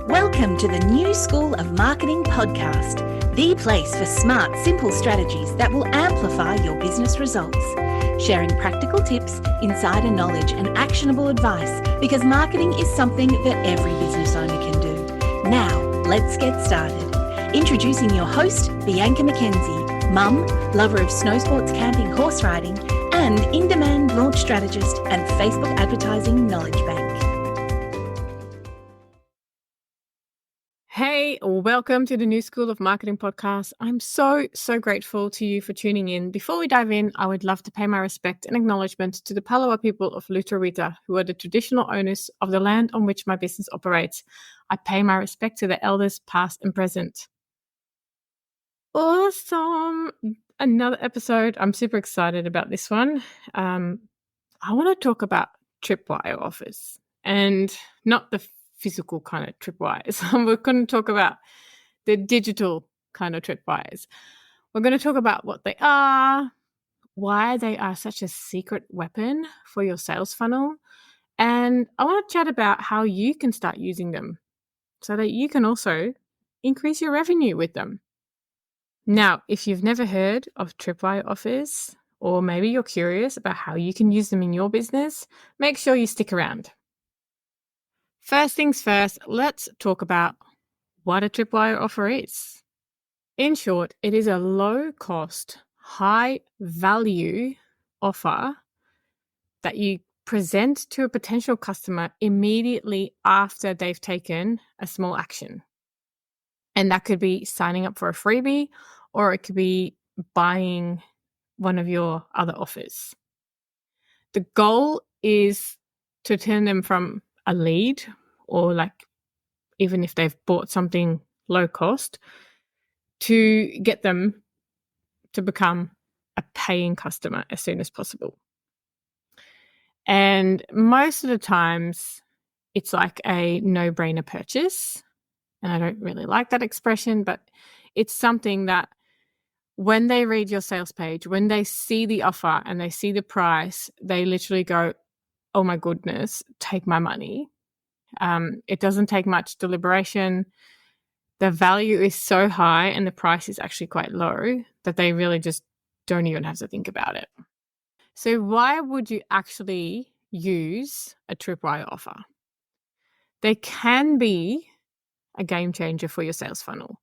Welcome to the New School of Marketing podcast, the place for smart, simple strategies that will amplify your business results. Sharing practical tips, insider knowledge, and actionable advice because marketing is something that every business owner can do. Now, let's get started. Introducing your host, Bianca McKenzie, mum, lover of snow sports, camping, horse riding, and in-demand launch strategist and Facebook advertising knowledge bank. Hey, welcome to the New School of Marketing podcast. I'm so grateful to you for tuning in. Before we dive in, I would love to pay my respect and acknowledgement to the Palawa people of Lutruwita, who are the traditional owners of the land on which my business operates. I pay my respect to the elders past and present. Awesome. Another episode. I'm super excited about this one. I want to talk about Tripwire offers and not the physical kind of tripwires. We're going to talk about the digital kind of tripwires. We're going to talk about what they are, why they are such a secret weapon for your sales funnel, and I want to chat about how you can start using them so that you can also increase your revenue with them. Now, if you've never heard of Tripwire offers, or maybe you're curious about how you can use them in your business, make sure you stick around. First things first, let's talk about what a Tripwire offer is. In short, it is a low-cost, high-value offer that you present to a potential customer immediately after they've taken a small action. And that could be signing up for a freebie, or it could be buying one of your other offers. The goal is to turn them from a lead, or like even if they've bought something low cost, to get them to become a paying customer as soon as possible. And most of the times it's like a no-brainer purchase. And I don't really like that expression, but it's something that when they read your sales page, when they see the offer and they see the price, they literally go, oh my goodness, take my money. It doesn't take much deliberation. The value is so high and the price is actually quite low that they really just don't even have to think about it. So why would you actually use a Tripwire offer? They can be a game changer for your sales funnel.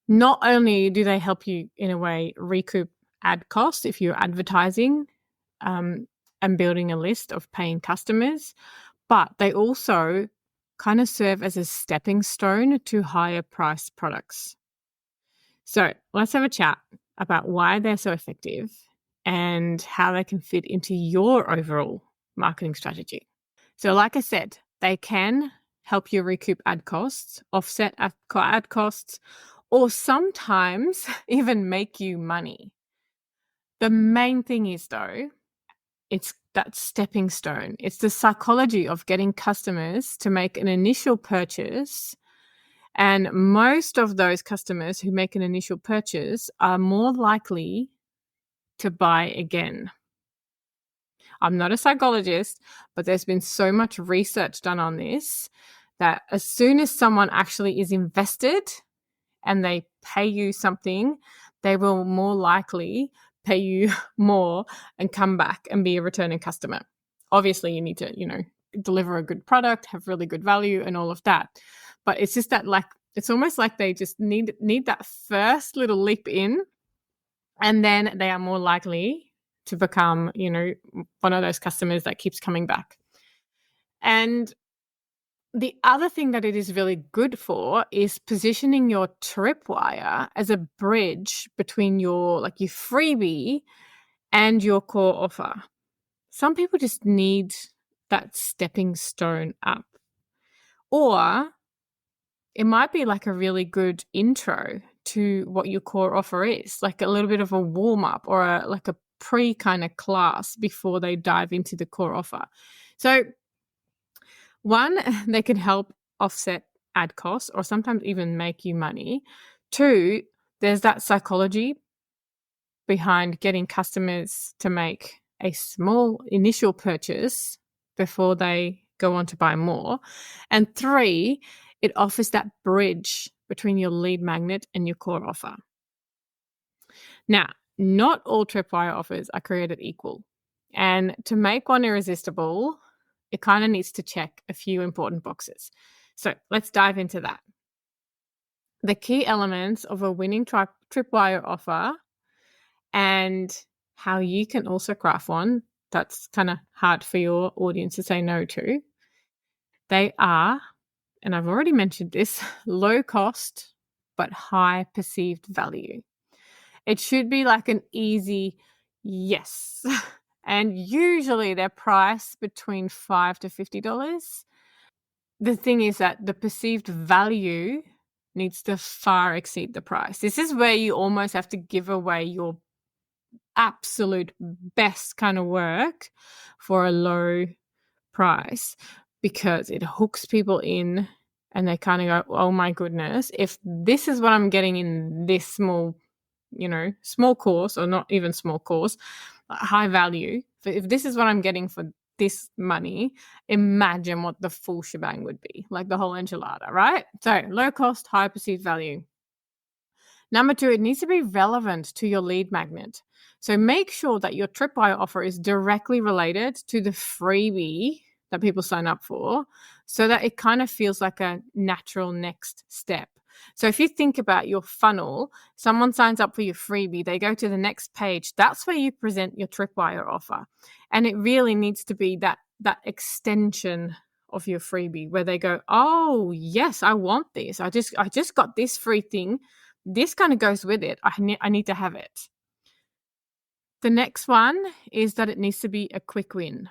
Not only do they help you in a way recoup ad costs if you're advertising and building a list of paying customers, but they also kind of serve as a stepping stone to higher priced products. So let's have a chat about why they're so effective and how they can fit into your overall marketing strategy. So like I said, they can help you recoup ad costs, offset ad costs, or sometimes even make you money. The main thing is though, it's that stepping stone. It's the psychology of getting customers to make an initial purchase. And most of those customers who make an initial purchase are more likely to buy again. I'm not a psychologist, but there's been so much research done on this that as soon as someone actually is invested and they pay you something, they will more likely pay you more and come back and be a returning customer. Obviously, you need to, deliver a good product, have really good value and all of that. But it's just that it's almost like they just need that first little leap in, and then they are more likely to become, one of those customers that keeps coming back. And the other thing that it is really good for is positioning your Tripwire as a bridge between your freebie and your core offer. Some people just need that stepping stone up. Or it might be like a really good intro to what your core offer is, like a little bit of a warm-up or a pre kind of class before they dive into the core offer. So one, they can help offset ad costs or sometimes even make you money. Two, there's that psychology behind getting customers to make a small initial purchase before they go on to buy more. And three, It offers that bridge between your lead magnet and your core offer. Now, not all Tripwire offers are created equal. And to make one irresistible, it kind of needs to check a few important boxes. So let's dive into that. The key elements of a winning Tripwire offer and how you can also craft one that's kind of hard for your audience to say no to. They are, and I've already mentioned this, low cost but high perceived value. It should be like an easy yes. And usually they're priced between $5 to $50. The thing is that the perceived value needs to far exceed the price. This is where you almost have to give away your absolute best kind of work for a low price, because it hooks people in and they kind of go, oh my goodness, if this is what I'm getting in this small course, or not even small course, high value, if this is what I'm getting for this money, imagine what the full shebang would be, like the whole enchilada, right? So low cost, high perceived value. Number 2, it needs to be relevant to your lead magnet. So make sure that your Tripwire offer is directly related to the freebie that people sign up for, so that it kind of feels like a natural next step. So if you think about your funnel, someone signs up for your freebie, they go to the next page, that's where you present your Tripwire offer. And it really needs to be that extension of your freebie where they go, oh yes, I want this. I just got this free thing. This kind of goes with it. I need to have it. The next one is that it needs to be a quick win.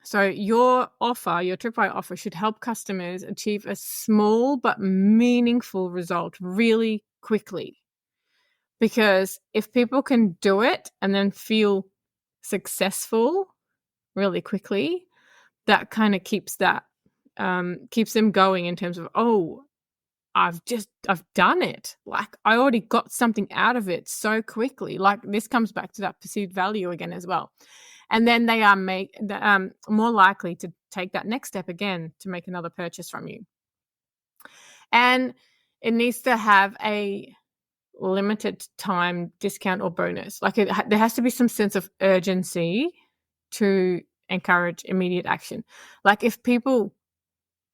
So your Tripwire offer should help customers achieve a small but meaningful result really quickly. Because if people can do it and then feel successful really quickly, that kind of keeps them going in terms of, oh, I've done it. Like I already got something out of it so quickly. Like this comes back to that perceived value again as well. And then they are more likely to take that next step again to make another purchase from you. And it needs to have a limited time discount or bonus. Like there has to be some sense of urgency to encourage immediate action. Like if people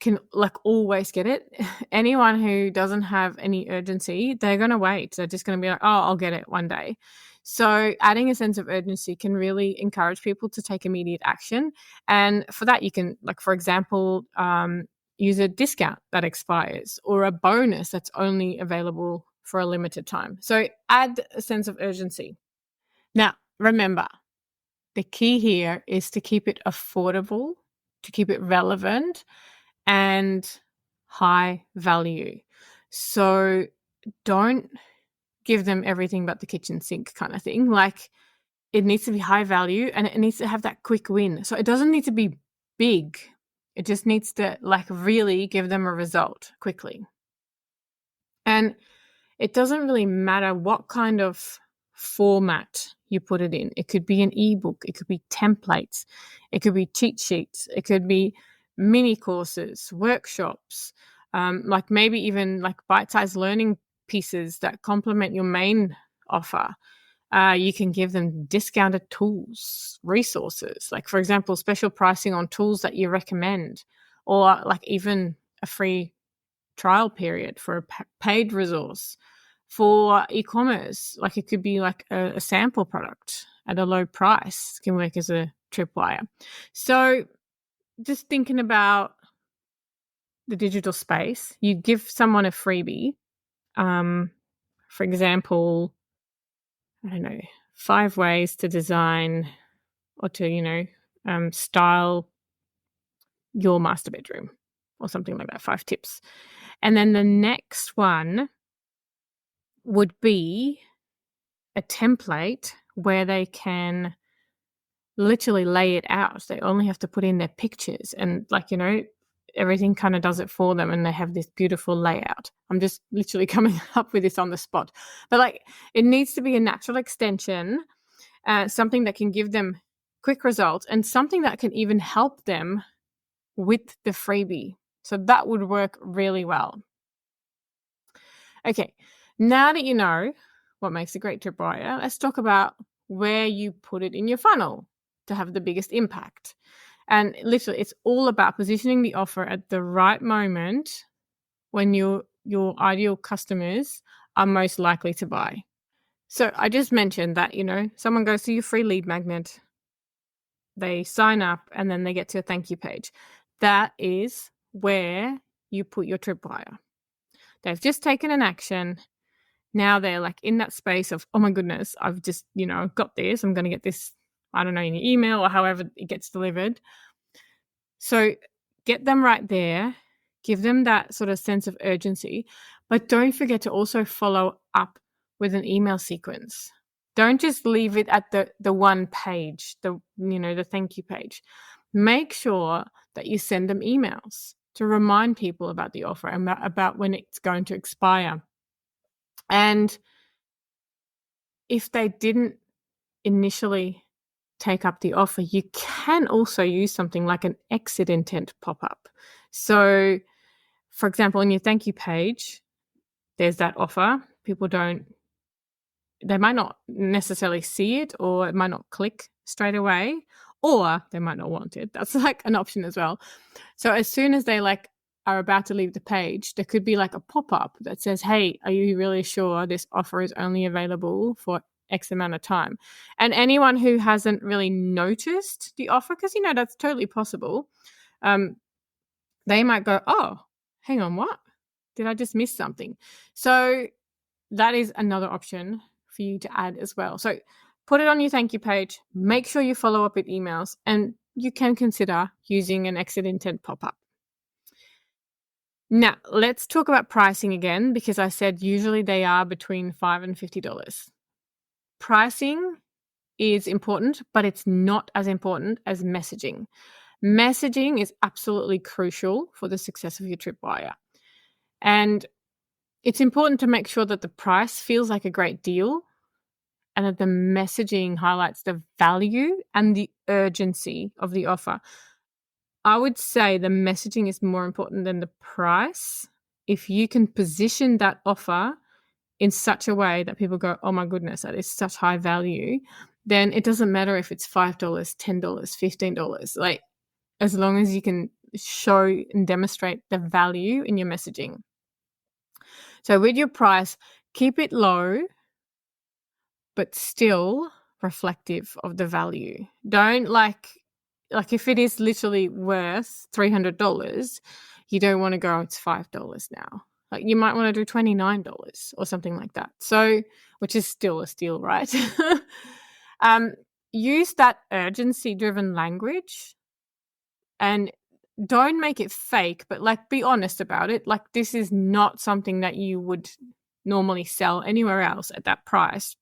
can always get it, anyone who doesn't have any urgency, they're going to wait. They're just going to be like, oh, I'll get it one day. So adding a sense of urgency can really encourage people to take immediate action. And for that, you can, for example, use a discount that expires or a bonus that's only available for a limited time. So add a sense of urgency. Now, remember, the key here is to keep it affordable, to keep it relevant, and high value. So don't give them everything but the kitchen sink kind of thing. Like it needs to be high value and it needs to have that quick win. So it doesn't need to be big. It just needs to really give them a result quickly. And it doesn't really matter what kind of format you put it in. It could be an ebook, it could be templates, it could be cheat sheets, it could be mini courses, workshops, maybe even bite-sized learning pieces that complement your main offer. You can give them discounted tools, resources, for example, special pricing on tools that you recommend, or even a free trial period for a paid resource. For e-commerce, it could be a sample product at a low price can work as a tripwire. So just thinking about the digital space, you give someone a freebie, for example, 5 ways to design or to, style your master bedroom or something like that, 5 tips. And then the next one would be a template where they can literally lay it out. They only have to put in their pictures and everything kind of does it for them and they have this beautiful layout. I'm just literally coming up with this on the spot. But it needs to be a natural extension, something that can give them quick results and something that can even help them with the freebie. So that would work really well. Okay, now that you know what makes a great tripwire, let's talk about where you put it in your funnel to have the biggest impact. And literally, it's all about positioning the offer at the right moment when your ideal customers are most likely to buy. So I just mentioned that, someone goes to your free lead magnet, they sign up, and then they get to a thank you page. That is where you put your tripwire. They've just taken an action. Now they're like in that space of, oh my goodness, I've just, got this. I'm going to get this, I don't know, in your email or however it gets delivered. So get them right there. Give them that sort of sense of urgency. But don't forget to also follow up with an email sequence. Don't just leave it at the one page, the thank you page. Make sure that you send them emails to remind people about the offer and about when it's going to expire. And if they didn't initially take up the offer, you can also use something like an exit intent pop-up. So, for example, on your thank you page, there's that offer. They might not necessarily see it, or it might not click straight away, or they might not want it. That's like an option as well. So as soon as they are about to leave the page, there could be like a pop-up that says, hey, are you really sure this offer is only available for X amount of time? And anyone who hasn't really noticed the offer, because that's totally possible, they might go, oh, hang on, what? Did I just miss something? So that is another option for you to add as well. So put it on your thank you page, make sure you follow up with emails, and you can consider using an exit intent pop-up. Now, let's talk about pricing again, because I said usually they are between $5 and $50. Pricing is important, but it's not as important as messaging. Messaging is absolutely crucial for the success of your tripwire. And it's important to make sure that the price feels like a great deal and that the messaging highlights the value and the urgency of the offer. I would say the messaging is more important than the price. If you can position that offer in such a way that people go, oh my goodness, that is such high value, then it doesn't matter if it's $5, $10, $15. Like, as long as you can show and demonstrate the value in your messaging. So with your price, keep it low, but still reflective of the value. Don't like if it is literally worth $300, you don't want to go, it's $5 now. Like, you might want to do $29 or something like that. So, which is still a steal, right? Use that urgency-driven language, and don't make it fake, but be honest about it. Like, this is not something that you would normally sell anywhere else at that price.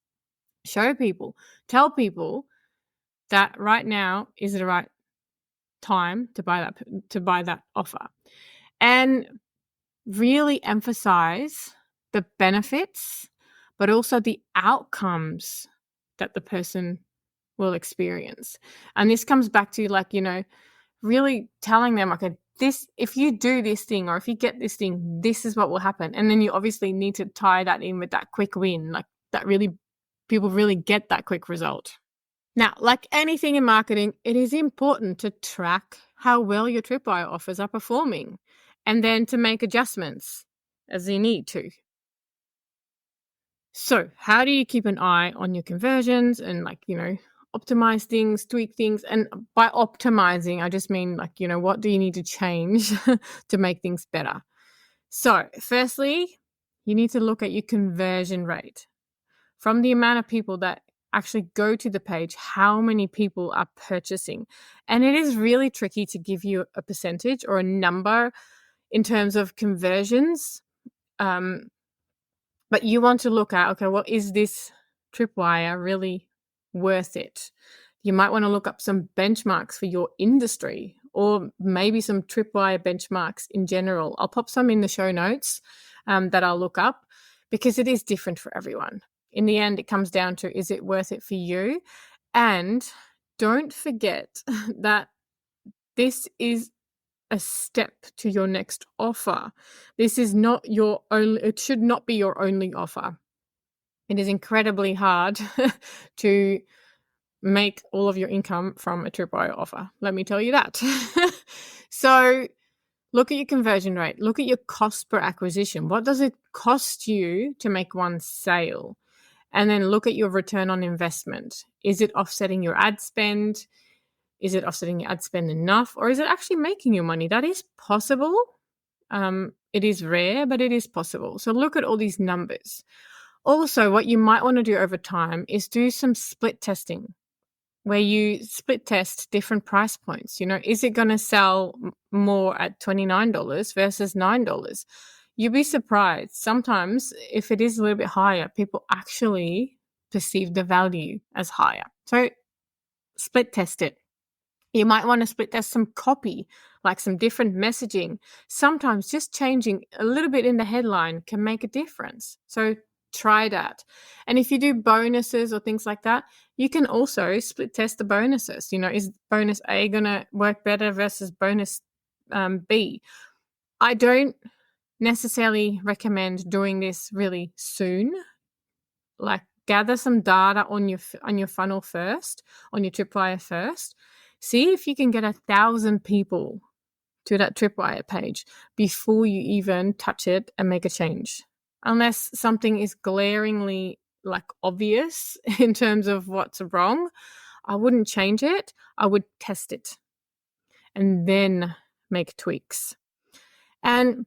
Show people, tell people that right now is the right time to buy that offer, and really emphasize the benefits, but also the outcomes that the person will experience. And this comes back to really telling them, okay, if you do this thing, or if you get this thing, this is what will happen. And then you obviously need to tie that in with that quick win, like that really people really get that quick result. Now, like anything in marketing, it is important to track how well your tripwire offers are performing, and then to make adjustments as you need to. So how do you keep an eye on your conversions and optimize things, tweak things? And by optimizing, I just mean what do you need to change to make things better? So firstly, you need to look at your conversion rate. From the amount of people that actually go to the page, how many people are purchasing? And it is really tricky to give you a percentage or a number in terms of conversions. But you want to look at, okay, well, is this tripwire really worth it? You might want to look up some benchmarks for your industry, or maybe some tripwire benchmarks in general. I'll pop some in the show notes that I'll look up, because it is different for everyone. In the end, it comes down to, is it worth it for you? And don't forget that this is a step to your next offer. This is not your only, it should not be your only offer. It is incredibly hard to make all of your income from a Tripwire offer. Let me tell you that. So look at your conversion rate. Look at your cost per acquisition. What does it cost you to make one sale? And then look at your return on investment. Is it offsetting your ad spend? Is it offsetting your ad spend enough? Or is it actually making you money? That is possible. It is rare, but it is possible. So look at all these numbers. Also, what you might want to do over time is do some split testing, where you split test different price points. Is it going to sell more at $29 versus $9? You'll be surprised. Sometimes if it is a little bit higher, people actually perceive the value as higher. So split test it. You might want to split test some copy, like some different messaging. Sometimes just changing a little bit in the headline can make a difference. So try that. And if you do bonuses or things like that, you can also split test the bonuses. Is bonus A going to work better versus bonus B? I don't necessarily recommend doing this really soon. Like, gather some data on your funnel first, on your Tripwire first. See if you can get 1,000 people to that Tripwire page before you even touch it and make a change. Unless something is glaringly obvious in terms of what's wrong, I wouldn't change it. I would test it and then make tweaks. And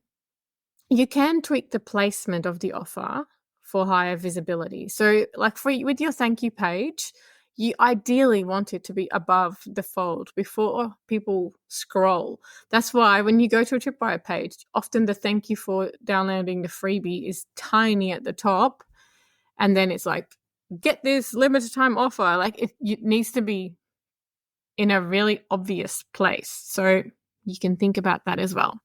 you can tweak the placement of the offer for higher visibility. So with your thank you page, you ideally want it to be above the fold before people scroll. That's why when you go to a Tripwire page, often the thank you for downloading the freebie is tiny at the top. And then it's get this limited time offer. It needs to be in a really obvious place. So you can think about that as well.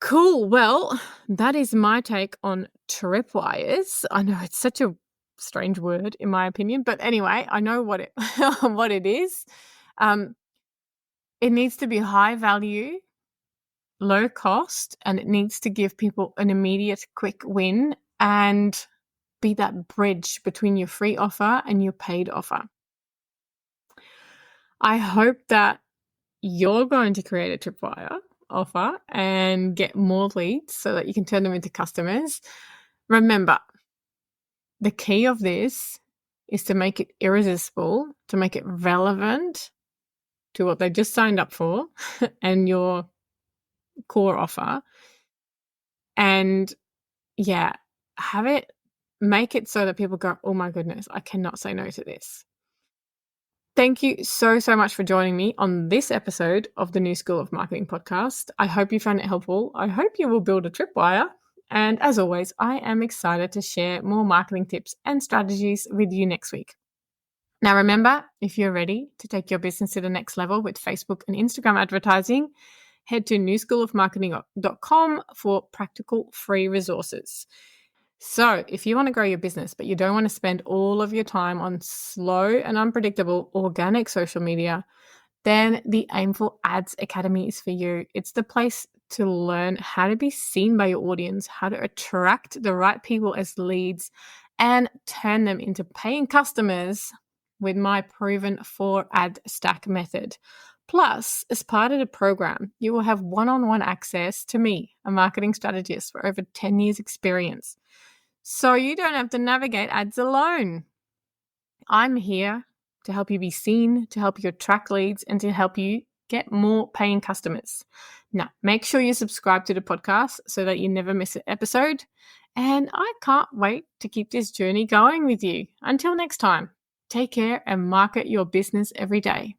Cool. Well, that is my take on Tripwires. I know it's such a strange word in my opinion, but anyway, I know what it is. It needs to be high value, low cost, and it needs to give people an immediate quick win and be that bridge between your free offer and your paid offer. I hope that you're going to create a Tripwire offer and get more leads so that you can turn them into customers. Remember, the key of this is to make it irresistible, to make it relevant to what they just signed up for and your core offer. And make it so that people go, oh my goodness, I cannot say no to this. Thank you so much for joining me on this episode of the New School of Marketing podcast. I hope you found it helpful. I hope you will build a Tripwire. And as always, I am excited to share more marketing tips and strategies with you next week. Now, remember, if you're ready to take your business to the next level with Facebook and Instagram advertising, head to newschoolofmarketing.com for practical free resources. So if you want to grow your business, but you don't want to spend all of your time on slow and unpredictable organic social media, then the Aimful Ads Academy is for you. It's the place to learn how to be seen by your audience, how to attract the right people as leads, and turn them into paying customers with my proven 4-ad stack method. Plus, as part of the program, you will have one-on-one access to me, a marketing strategist with over 10 years experience. So you don't have to navigate ads alone. I'm here to help you be seen, to help you attract leads, and to help you get more paying customers. Now, make sure you subscribe to the podcast so that you never miss an episode. And I can't wait to keep this journey going with you. Until next time, take care and market your business every day.